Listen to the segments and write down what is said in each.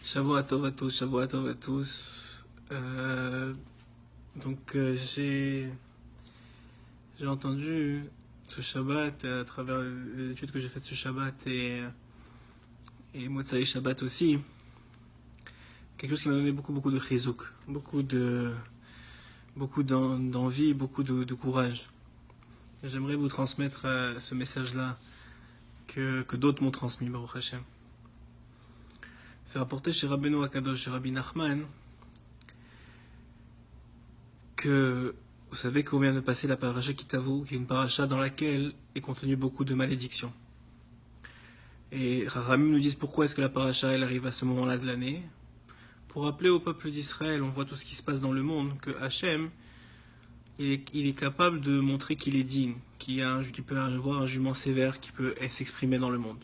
Shavua tov à tous, Shavua tov à tous. J'ai entendu ce Shabbat à travers les études que j'ai faites ce Shabbat et Motsai Shabbat aussi, quelque chose qui m'a donné beaucoup de chizouk, beaucoup d'envie, beaucoup de courage. Et j'aimerais vous transmettre ce message-là que d'autres m'ont transmis, Baruch Hashem. C'est rapporté chez Rabbeinu Akadosh, chez Rabbi Nachman, que vous savez qu'on vient de passer la paracha Kitavo, qui est une paracha dans laquelle est contenu beaucoup de malédictions. Et Ramim nous disent pourquoi est-ce que la paracha elle arrive à ce moment-là de l'année. Pour rappeler au peuple d'Israël, on voit tout ce qui se passe dans le monde, que Hachem, il est capable de montrer qu'il est digne, qu'il peut avoir un jugement sévère qui peut s'exprimer dans le monde.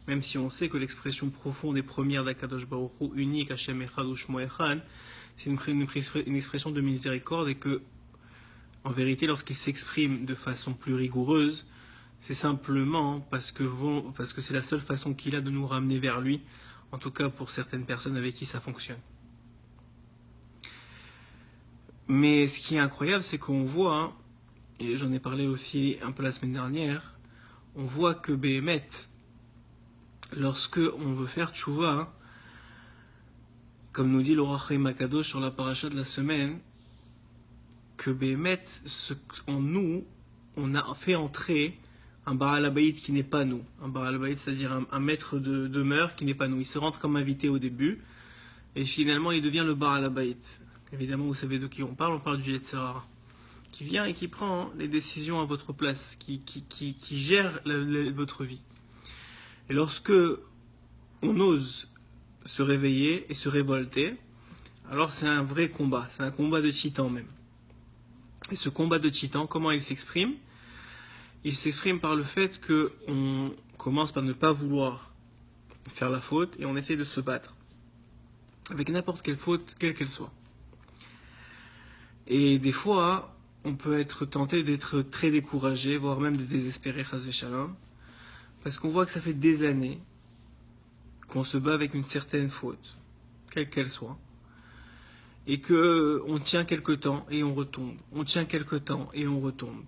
Même si on sait que l'expression profonde et première d'Akadosh Baruch Hu, unique, Hachem Echad ou Shmo Echad, c'est une expression de miséricorde et que, en vérité, lorsqu'il s'exprime de façon plus rigoureuse, c'est simplement parce que c'est la seule façon qu'il a de nous ramener vers lui, en tout cas pour certaines personnes avec qui ça fonctionne. Mais ce qui est incroyable, c'est qu'on voit, et j'en ai parlé aussi un peu la semaine dernière, on voit que Béhémet, lorsque on veut faire tchouva, comme nous dit l'Orach Chaim Akadosh sur la paracha de la semaine, que Béhémet, en nous, on a fait entrer un Baal Habayit qui n'est pas nous. Un Baal Habayit, c'est-à-dire un maître de demeure qui n'est pas nous. Il se rentre comme invité au début, et finalement il devient le Baal Habayit. Évidemment, vous savez de qui on parle du Yetzer Hara, qui vient et qui prend les décisions à votre place, qui gère votre vie. Et lorsque on ose se réveiller et se révolter, alors c'est un vrai combat, c'est un combat de titan même. Et ce combat de titan, comment il s'exprime ? Il s'exprime par le fait qu'on commence par ne pas vouloir faire la faute et on essaie de se battre avec n'importe quelle faute, quelle qu'elle soit. Et des fois, on peut être tenté d'être très découragé, voire même de désespérer, chas v'shalom, parce qu'on voit que ça fait des années qu'on se bat avec une certaine faute, quelle qu'elle soit, et qu'on tient quelque temps et on retombe. On tient quelque temps et on retombe.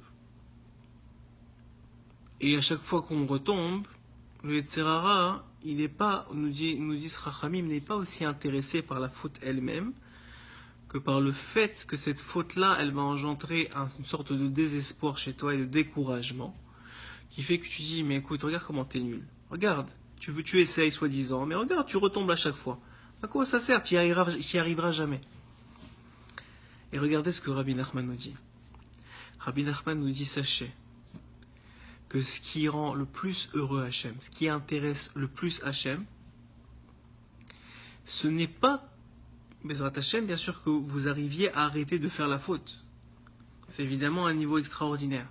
Et à chaque fois qu'on retombe, le Yetzer Hara, il n'est pas, nous dit Rachamim, n'est pas aussi intéressé par la faute elle-même que par le fait que cette faute-là, elle va engendrer une sorte de désespoir chez toi et de découragement, qui fait que tu dis, mais écoute, regarde comment t'es nul. Regarde, tu essayes soi-disant, mais regarde, tu retombes à chaque fois. À quoi ça sert? Tu n'y arriveras jamais. Et regardez ce que Rabbi Nachman nous dit. Rabbi Nachman nous dit, sachez que ce qui rend le plus heureux Hachem, ce qui intéresse le plus Hachem, ce n'est pas, Bezrat Hachem, bien sûr que vous arriviez à arrêter de faire la faute. C'est évidemment un niveau extraordinaire.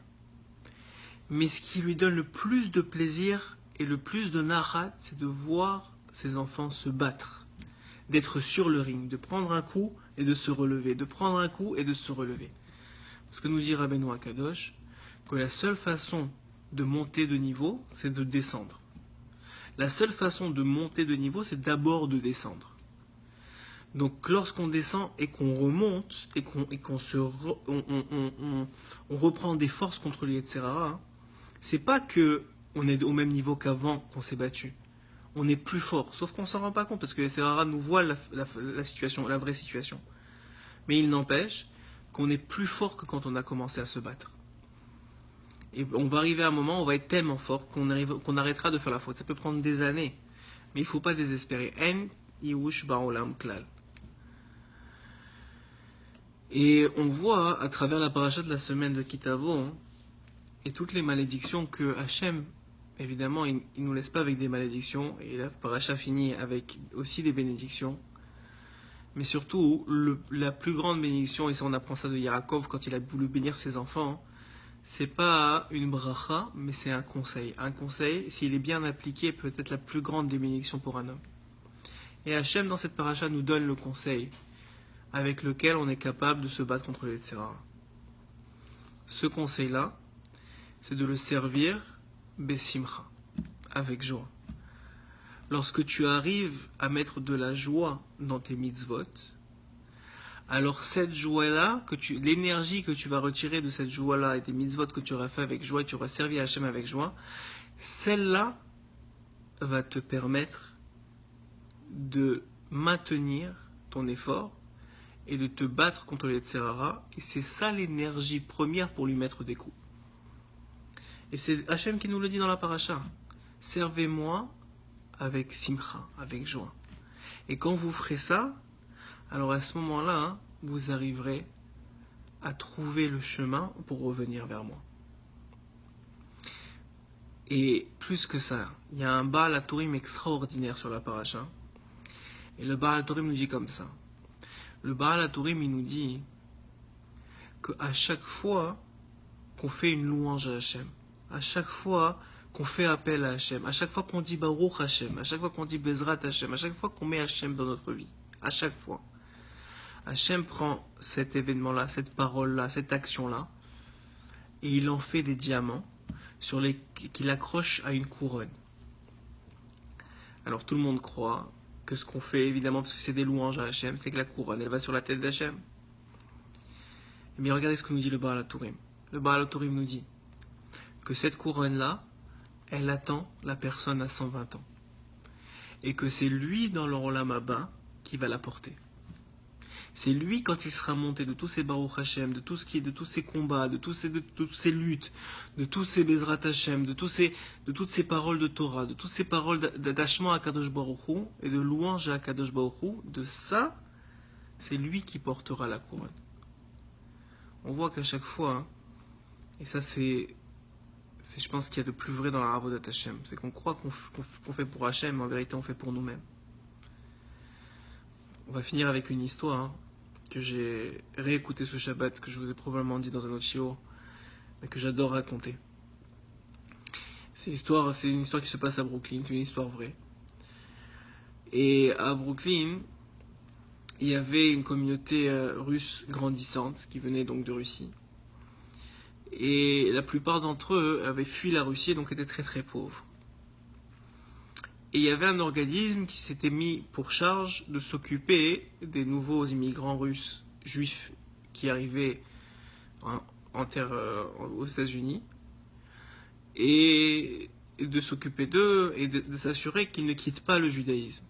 Mais ce qui lui donne le plus de plaisir et le plus de nahat, c'est de voir ses enfants se battre, d'être sur le ring, de prendre un coup et de se relever, de prendre un coup et de se relever. Ce que nous dit Rabbeinu Akadosh, que la seule façon de monter de niveau, c'est de descendre. La seule façon de monter de niveau, c'est d'abord de descendre. Donc lorsqu'on descend et qu'on remonte et qu'on reprend des forces contre les Yetzer Hara, c'est pas que on est au même niveau qu'avant qu'on s'est battu. On est plus fort, sauf qu'on s'en rend pas compte parce que les Yetzer Hara nous voient la situation, la vraie situation. Mais il n'empêche qu'on est plus fort que quand on a commencé à se battre. Et on va arriver à un moment où on va être tellement fort qu'on arrêtera de faire la faute. Ça peut prendre des années, mais il ne faut pas désespérer. En yush ba'olam klal. Et on voit à travers la paracha de la semaine de Kitavo et toutes les malédictions que Hachem, évidemment, il ne nous laisse pas avec des malédictions, et la paracha finit avec aussi des bénédictions. Mais surtout, la plus grande bénédiction, et ça on apprend ça de Yaakov quand il a voulu bénir ses enfants, c'est pas une bracha, mais c'est un conseil. Un conseil, s'il est bien appliqué, peut être la plus grande des bénédictions pour un homme. Et Hachem, dans cette paracha, nous donne le conseil avec lequel on est capable de se battre contre les Yetzer Hara. Ce conseil-là, c'est de le servir besimcha, avec joie. lorsque tu arrives à mettre de la joie dans tes mitzvot, alors cette joie-là, l'énergie que tu vas retirer de cette joie-là et des mitzvot que tu auras fait avec joie et tu auras servi Hachem avec joie, celle-là va te permettre de maintenir ton effort et de te battre contre les Tserara. Et c'est ça l'énergie première pour lui mettre des coups. Et c'est Hachem qui nous le dit dans la paracha. Servez-moi avec simcha, avec joie. Et quand vous ferez ça, alors à ce moment-là, hein, vous arriverez à trouver le chemin pour revenir vers moi. Et plus que ça, il y a un Baal HaTurim extraordinaire sur la paracha. Et le Baal HaTurim nous dit comme ça. Le Baal HaTurim, il nous dit qu'à chaque fois qu'on fait une louange à Hachem, à chaque fois qu'on fait appel à Hachem, à chaque fois qu'on dit Baruch Hachem, à chaque fois qu'on dit Bezrat Hachem, à chaque fois qu'on met Hachem dans notre vie, à chaque fois, Hachem prend cet événement-là, cette parole-là, cette action-là, et il en fait des diamants qu'il accroche à une couronne. Alors tout le monde croit que ce qu'on fait, évidemment, parce que c'est des louanges à Hachem, c'est que la couronne, elle va sur la tête d'Hachem. Mais regardez ce que nous dit le Baal HaTurim. Le Baal HaTurim nous dit que cette couronne-là, elle attend la personne à 120 ans. Et que c'est lui, dans le Olam Haba, qui va la porter. C'est lui, quand il sera monté de tous ces Baruch Hashem, de tous ces combats, de toutes ces luttes, de tous ces Bezrat Hashem, de toutes ces paroles de Torah, de toutes ces paroles d'attachement à Kadosh Baruch Hu et de louange à Kadosh Baruch Hu, de ça, c'est lui qui portera la couronne. On voit qu'à chaque fois, hein, et ça c'est je pense qu'il y a de plus vrai dans la Avodat Hashem, c'est qu'on croit qu'on fait pour Hashem, mais en vérité on fait pour nous-mêmes. On va finir avec une histoire, hein, que j'ai réécouté ce Shabbat, que je vous ai probablement dit dans un autre shiur, mais que j'adore raconter. C'est une histoire qui se passe à Brooklyn, c'est une histoire vraie. Et à Brooklyn, il y avait une communauté russe grandissante qui venait donc de Russie. Et la plupart d'entre eux avaient fui la Russie et donc étaient très très pauvres. Et il y avait un organisme qui s'était mis pour charge de s'occuper des nouveaux immigrants russes juifs qui arrivaient aux États-Unis et de s'occuper d'eux et de s'assurer qu'ils ne quittent pas le judaïsme.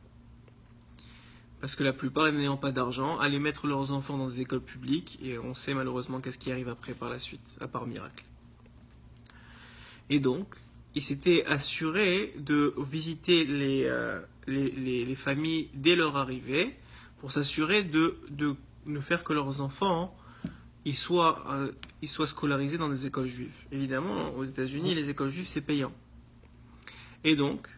Parce que la plupart, n'ayant pas d'argent, allaient mettre leurs enfants dans des écoles publiques et on sait malheureusement qu'est-ce qui arrive après par la suite, à part miracle. Et donc, il s'était assuré de visiter les familles dès leur arrivée pour s'assurer de ne faire que leurs enfants ils soient scolarisés dans des écoles juives. Évidemment, aux États-Unis, les écoles juives, c'est payant. Et donc,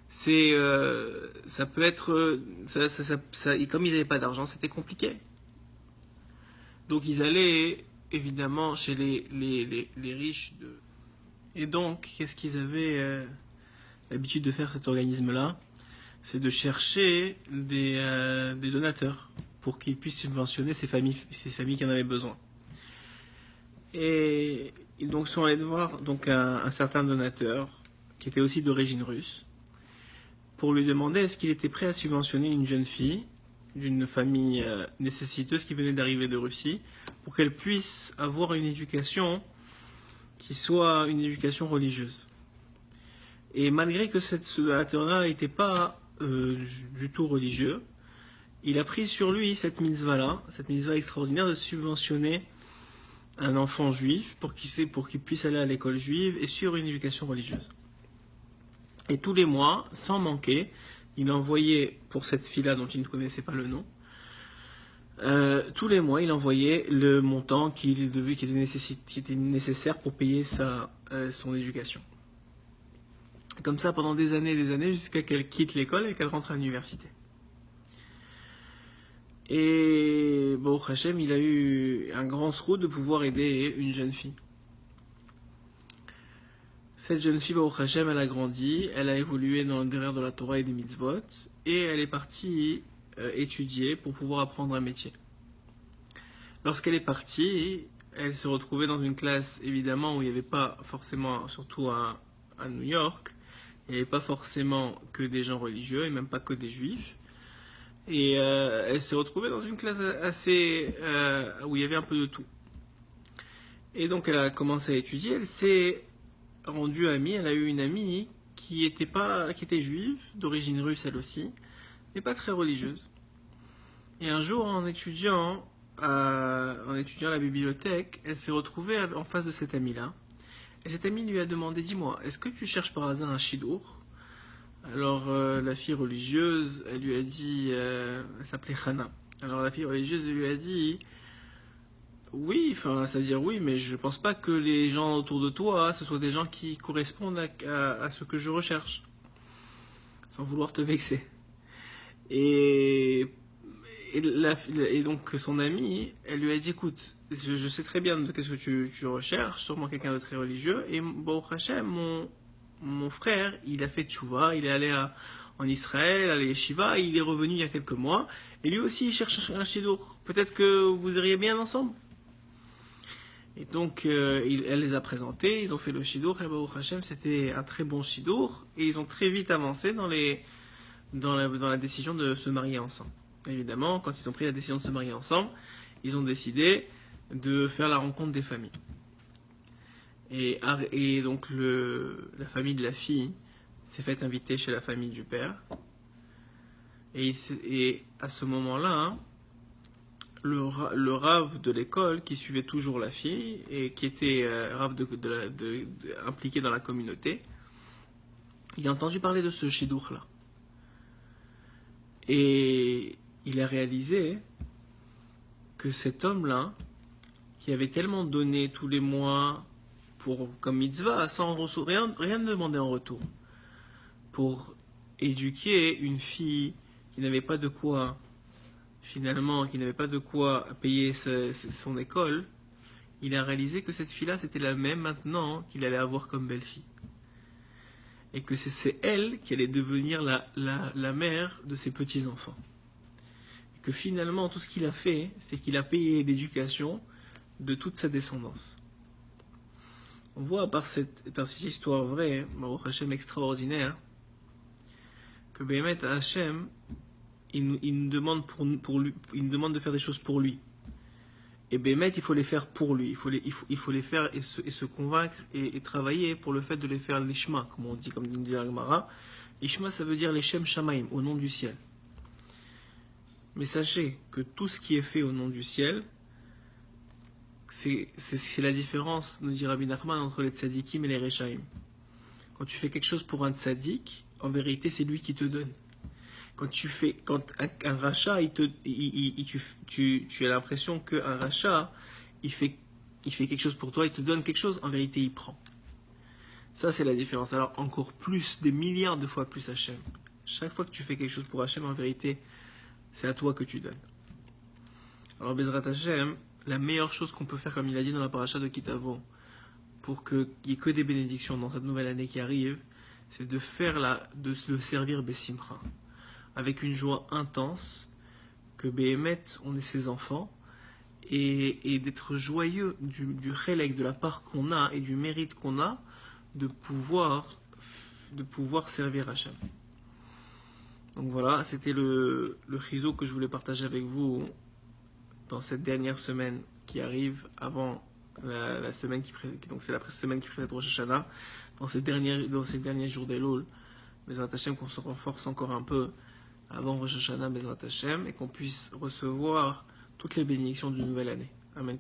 ça peut être... et comme ils n'avaient pas d'argent, c'était compliqué. Donc, ils allaient, évidemment, chez les riches de... Et donc, qu'est-ce qu'ils avaient l'habitude de faire, cet organisme-là? C'est de chercher des donateurs pour qu'ils puissent subventionner ces familles qui en avaient besoin. Et ils donc sont allés voir donc un certain donateur, qui était aussi d'origine russe, pour lui demander est-ce qu'il était prêt à subventionner une jeune fille d'une famille nécessiteuse qui venait d'arriver de Russie, pour qu'elle puisse avoir une éducation qui soit une éducation religieuse. Et malgré que ce donateur-là n'était pas du tout religieux, il a pris sur lui cette mitzvah extraordinaire de subventionner un enfant juif pour qu'il puisse aller à l'école juive et suivre une éducation religieuse. Et tous les mois, sans manquer, il envoyait, pour cette fille-là dont il ne connaissait pas le nom, tous les mois, il envoyait le montant qui était nécessaire pour payer son éducation. Comme ça, pendant des années jusqu'à qu'elle quitte l'école et qu'elle rentre à l'université. Et bon, Hachem, il a eu un grand sroud de pouvoir aider une jeune fille. Cette jeune fille, Baruch Hashem, elle a grandi, elle a évolué dans le derrière de la Torah et des mitzvot, et elle est partie étudier pour pouvoir apprendre un métier. Lorsqu'elle est partie, elle se retrouvait dans une classe, évidemment, où il n'y avait pas forcément, surtout à New York, Il n'y avait pas forcément que des gens religieux et même pas que des juifs. Et elle s'est retrouvée dans une classe assez où il y avait un peu de tout. Et donc elle a commencé à étudier. Elle s'est rendue amie. Elle a eu une amie qui était juive, d'origine russe elle aussi, mais pas très religieuse. Et un jour, en étudiant à la bibliothèque, elle s'est retrouvée en face de cette amie-là. Et cette amie lui a demandé, dis-moi, est-ce que tu cherches par hasard un shidour? Alors la fille religieuse, elle lui a dit, elle s'appelait Hana. Alors la fille religieuse elle lui a dit, oui, enfin ça veut dire oui, mais je pense pas que les gens autour de toi, ce soient des gens qui correspondent à ce que je recherche, sans vouloir te vexer. Et, et donc son amie, elle lui a dit, écoute, je sais très bien de qu'est-ce que tu recherches, sûrement quelqu'un de très religieux, et bon, Hachem, mon frère, il a fait tchouva, il est allé en Israël, à l'Yeshiva, il est revenu il y a quelques mois, et lui aussi il cherche un shidour. Peut-être que vous iriez bien ensemble. Et donc elle les a présentés, ils ont fait le shidour, et Baruch Hashem, c'était un très bon shidour, et ils ont très vite avancé dans la décision de se marier ensemble. Évidemment, quand ils ont pris la décision de se marier ensemble, ils ont décidé de faire la rencontre des familles. Et donc la famille de la fille s'est fait inviter chez la famille du père. Et à ce moment-là, hein, le rave de l'école qui suivait toujours la fille et qui était rave impliqué dans la communauté, il a entendu parler de ce shidour-là. Et il a réalisé que cet homme-là, qui avait tellement donné tous les mois comme mitzvah, sans rien demander en retour, pour éduquer une fille qui n'avait pas de quoi, finalement, qui n'avait pas de quoi payer son école, il a réalisé que cette fille-là, c'était la même maintenant qu'il allait avoir comme belle-fille. Et que c'est elle qui allait devenir la mère de ses petits-enfants. Et que finalement, tout ce qu'il a fait, c'est qu'il a payé l'éducation de toute sa descendance. On voit par cette histoire vraie, Baruch Hashem extraordinaire, que Béhémet Hashem, il nous demande il nous demande de faire des choses pour lui. Et Béhémet, il faut les faire pour lui. Il faut les faire et se convaincre et travailler pour le fait de les faire l'ishma, comme dit la Gemara. L'ishma, ça veut dire les Shem Shamaim, au nom du ciel. Mais sachez que tout ce qui est fait au nom du ciel, c'est la différence, nous dit Rabbi Nachman, entre les tzadikim et les rechaim. Quand tu fais quelque chose pour un tzadik, en vérité, c'est lui qui te donne. Quand un rachat, tu as l'impression qu'un rachat, il fait quelque chose pour toi, il te donne quelque chose, en vérité, il prend. Ça, c'est la différence. Alors, encore plus, des milliards de fois plus Hachem. Chaque fois que tu fais quelque chose pour Hachem, en vérité, c'est à toi que tu donnes. Alors, Bezrat Hachem, la meilleure chose qu'on peut faire, comme il a dit dans la paracha de Kitavo, pour qu'il n'y ait que des bénédictions dans cette nouvelle année qui arrive, c'est de le servir Bessimcha, avec une joie intense, que Béhémet, on est ses enfants, et d'être joyeux du chélek, de la part qu'on a et du mérite qu'on a de pouvoir servir Hachem. Donc voilà, c'était le chizo que je voulais partager avec vous dans cette dernière semaine qui arrive avant la semaine donc c'est la semaine qui précède Rosh Hashanah, dans ces derniers jours d'Elul, Bezrat Hashem, qu'on se renforce encore un peu avant Rosh Hashanah, Bezrat Hashem, et qu'on puisse recevoir toutes les bénédictions d'une nouvelle année. Amen.